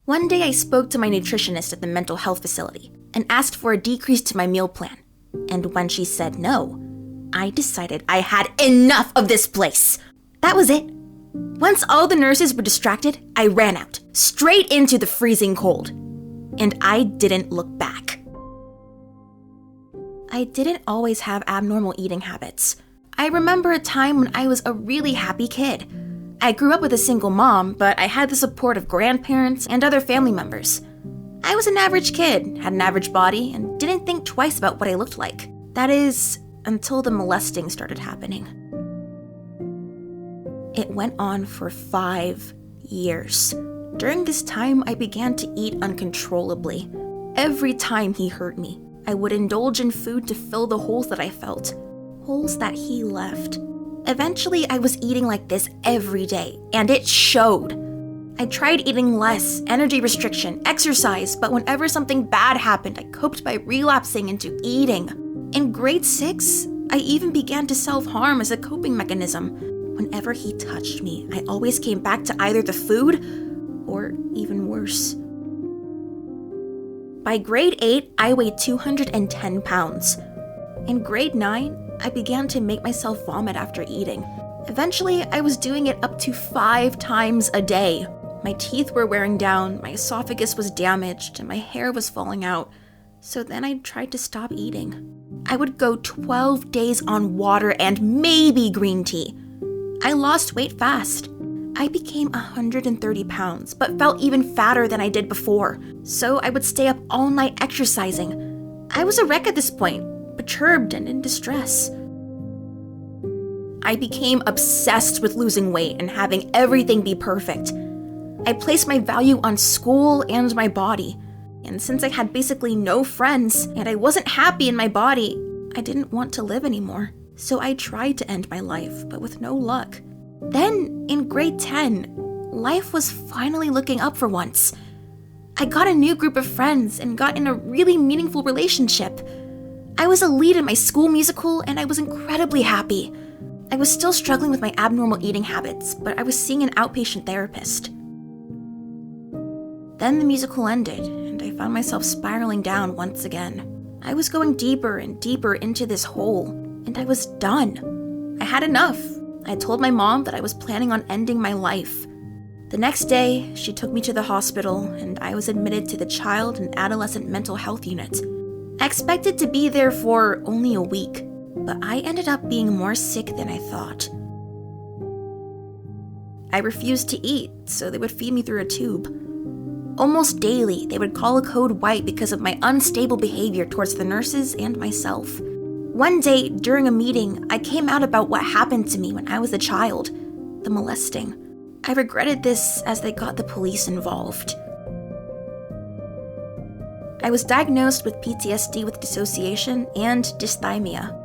One day I spoke to my nutritionist at the mental health facility and asked for a decrease to my meal plan. And when she said no, I decided I had enough of this place. That was it. Once all the nurses were distracted, I ran out, straight into the freezing cold. And I didn't look back. I didn't always have abnormal eating habits. I remember a time when I was a really happy kid. I grew up with a single mom, but I had the support of grandparents and other family members. I was an average kid, had an average body, and didn't think twice about what I looked like. That is, until the molesting started happening. It went on for 5 years. During this time, I began to eat uncontrollably. Every time he hurt me, I would indulge in food to fill the holes that I felt, holes that he left. Eventually, I was eating like this every day, and it showed. I tried eating less, energy restriction, exercise, but whenever something bad happened, I coped by relapsing into eating. In grade 6, I even began to self-harm as a coping mechanism. Whenever he touched me, I always came back to either the food or even worse. By grade 8, I weighed 210 pounds. In grade 9, I began to make myself vomit after eating. Eventually, I was doing it up to 5 times a day. My teeth were wearing down, my esophagus was damaged, and my hair was falling out. So then I tried to stop eating. I would go 12 days on water and maybe green tea. I lost weight fast. I became 130 pounds, but felt even fatter than I did before. So I would stay up all night exercising. I was a wreck at this point, perturbed and in distress. I became obsessed with losing weight and having everything be perfect. I placed my value on school and my body. And since I had basically no friends and I wasn't happy in my body, I didn't want to live anymore. So I tried to end my life, but with no luck. Then, in grade 10, life was finally looking up for once. I got a new group of friends and got in a really meaningful relationship. I was a lead in my school musical and I was incredibly happy. I was still struggling with my abnormal eating habits, but I was seeing an outpatient therapist. Then the musical ended, and I found myself spiraling down once again. I was going deeper and deeper into this hole, and I was done. I had enough. I told my mom that I was planning on ending my life. The next day, she took me to the hospital, and I was admitted to the child and adolescent mental health unit. I expected to be there for only a week, but I ended up being more sick than I thought. I refused to eat, so they would feed me through a tube. Almost daily, they would call a code white because of my unstable behavior towards the nurses and myself. One day, during a meeting, I came out about what happened to me when I was a child, the molesting. I regretted this as they got the police involved. I was diagnosed with PTSD with dissociation and dysthymia.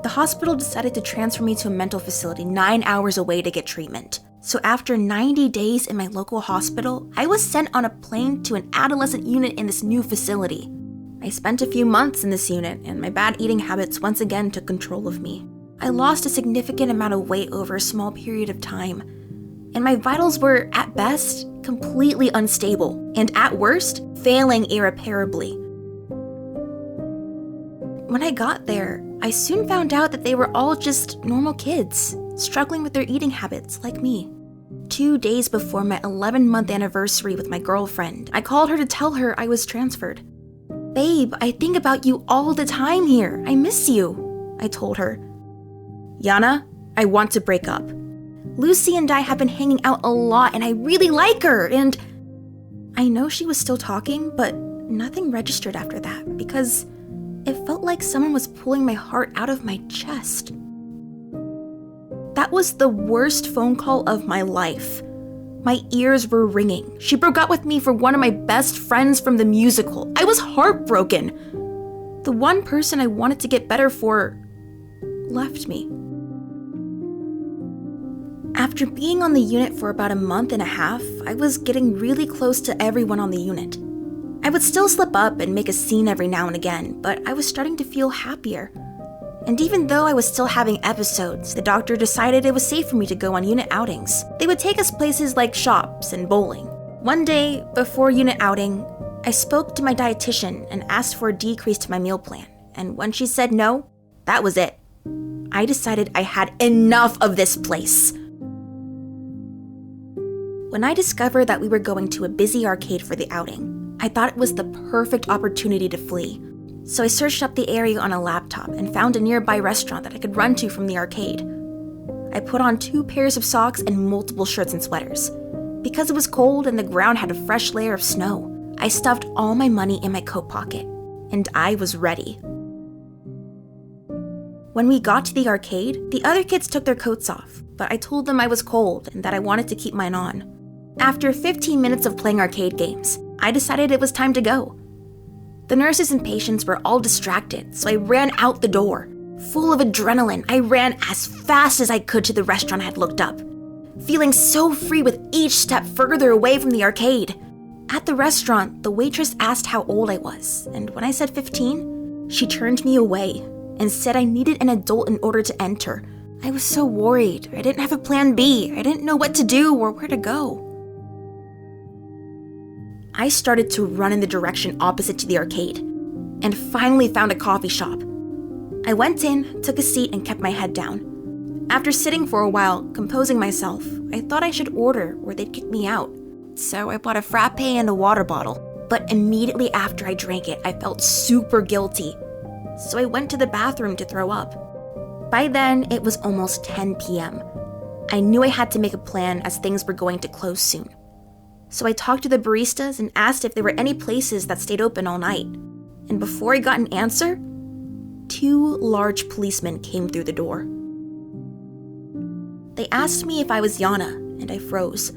The hospital decided to transfer me to a mental facility 9 hours away to get treatment. So after 90 days in my local hospital, I was sent on a plane to an adolescent unit in this new facility. I spent a few months in this unit, and my bad eating habits once again took control of me. I lost a significant amount of weight over a small period of time, and my vitals were, at best, completely unstable, and at worst, failing irreparably. When I got there, I soon found out that they were all just normal kids, struggling with their eating habits like me. 2 days before my 11-month anniversary with my girlfriend, I called her to tell her I was transferred. "Babe, I think about you all the time here. I miss you," I told her. "Yanna, I want to break up. Lucy and I have been hanging out a lot and I really like her, and..." I know she was still talking, but nothing registered after that because it felt like someone was pulling my heart out of my chest. That was the worst phone call of my life. My ears were ringing. She broke up with me for one of my best friends from the musical. I was heartbroken. The one person I wanted to get better for left me. After being on the unit for about a month and a half, I was getting really close to everyone on the unit. I would still slip up and make a scene every now and again, but I was starting to feel happier. And even though I was still having episodes, the doctor decided it was safe for me to go on unit outings. They would take us places like shops and bowling. One day, before unit outing, I spoke to my dietitian and asked for a decrease to my meal plan, and when she said no, that was it. I decided I had enough of this place. When I discovered that we were going to a busy arcade for the outing, I thought it was the perfect opportunity to flee. So I searched up the area on a laptop and found a nearby restaurant that I could run to from the arcade. I put on 2 pairs of socks and multiple shirts and sweaters. Because it was cold and the ground had a fresh layer of snow, I stuffed all my money in my coat pocket, and I was ready. When we got to the arcade, the other kids took their coats off, but I told them I was cold and that I wanted to keep mine on. After 15 minutes of playing arcade games, I decided it was time to go. The nurses and patients were all distracted, so I ran out the door. Full of adrenaline, I ran as fast as I could to the restaurant I had looked up, feeling so free with each step further away from the arcade. At the restaurant, the waitress asked how old I was, and when I said 15, she turned me away and said I needed an adult in order to enter. I was so worried. I didn't have a plan B. I didn't know what to do or where to go. I started to run in the direction opposite to the arcade and finally found a coffee shop. I went in, took a seat, and kept my head down. After sitting for a while, composing myself, I thought I should order or they'd kick me out. So I bought a frappe and a water bottle, but immediately after I drank it, I felt super guilty. So I went to the bathroom to throw up. By then, it was almost 10 p.m. I knew I had to make a plan as things were going to close soon. So I talked to the baristas and asked if there were any places that stayed open all night. And before I got an answer, 2 large policemen came through the door. They asked me if I was Yanna, and I froze.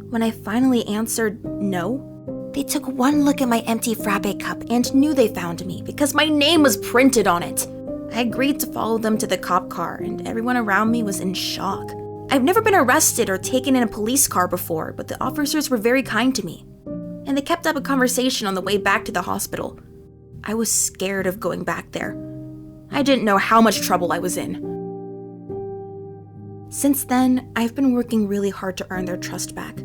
When I finally answered no, they took one look at my empty frappe cup and knew they found me because my name was printed on it. I agreed to follow them to the cop car, and everyone around me was in shock. I've never been arrested or taken in a police car before, but the officers were very kind to me, and they kept up a conversation on the way back to the hospital. I was scared of going back there. I didn't know how much trouble I was in. Since then, I've been working really hard to earn their trust back.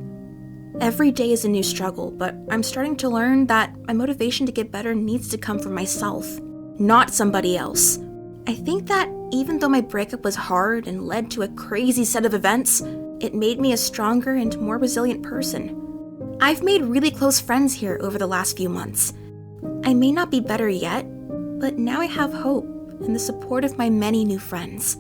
Every day is a new struggle, but I'm starting to learn that my motivation to get better needs to come from myself, not somebody else. I think that even though my breakup was hard and led to a crazy set of events, it made me a stronger and more resilient person. I've made really close friends here over the last few months. I may not be better yet, but now I have hope and the support of my many new friends.